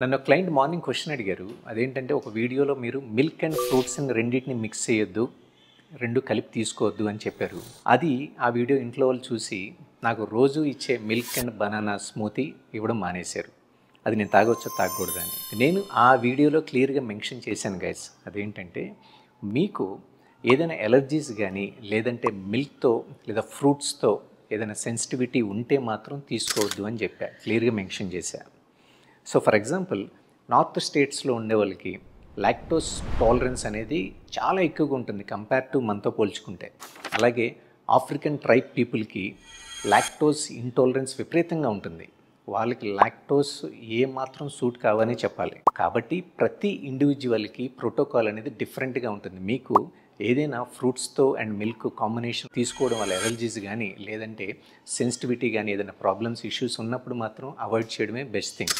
నన్ను client morning question అడిగారు. అదేంటంటే ఒక వీడియోలో మీరు మిల్క్ అండ్ ఫ్రూట్స్‌ని రెండిటిని మిక్స్ చేయొద్దు. 2 కలిపి తీసుకోవద్దు అని చెప్పారు. అది ఆ వీడియో ఇంట్లో వాళ్ళు చూసి నాకు రోజు ఇచ్చే మిల్క్ అండ్ బనానా స్మూతీ ఇవ్వడం మానేశారు. అది నేను తాగొచ్చా తాగకూడదా అని. నేను ఆ వీడియోలో క్లియర్‌గా మెన్షన్ చేశాను గైస్. అదేంటంటే మీకు ఏదైనా ఎలర్జీస్ గానీ లేదంటే మిల్క్‌తో లేదా ఫ్రూట్స్‌తో ఏదైనా సెన్సిటివిటీ ఉంటే మాత్రం తీసుకోవద్దు అని చెప్పా. క్లియర్‌గా మెన్షన్ చేశా. సో ఫర్ ఎగ్జాంపుల్ నార్త్ స్టేట్స్లో ఉండే వాళ్ళకి లాక్టోస్ టాలరెన్స్ అనేది చాలా ఎక్కువగా ఉంటుంది కంపేర్ టు మనతో పోల్చుకుంటే. అలాగే ఆఫ్రికన్ ట్రైబ్ పీపుల్కి లాక్టోస్ ఇంటాలరెన్స్ విపరీతంగా ఉంటుంది. వాళ్ళకి లాక్టోస్ ఏ మాత్రం సూట్ కావని చెప్పాలి. కాబట్టి ప్రతి ఇండివిజువల్కి ప్రోటోకాల్ అనేది డిఫరెంట్గా ఉంటుంది. మీకు ఏదైనా ఫ్రూట్స్తో అండ్ మిల్క్ కాంబినేషన్ తీసుకోవడం వల్ల ఎలర్జీస్ కానీ లేదంటే సెన్సిటివిటీ కానీ ఏదైనా ప్రాబ్లమ్స్ ఇష్యూస్ ఉన్నప్పుడు మాత్రం అవాయిడ్ చేయడమే బెస్ట్ థింగ్.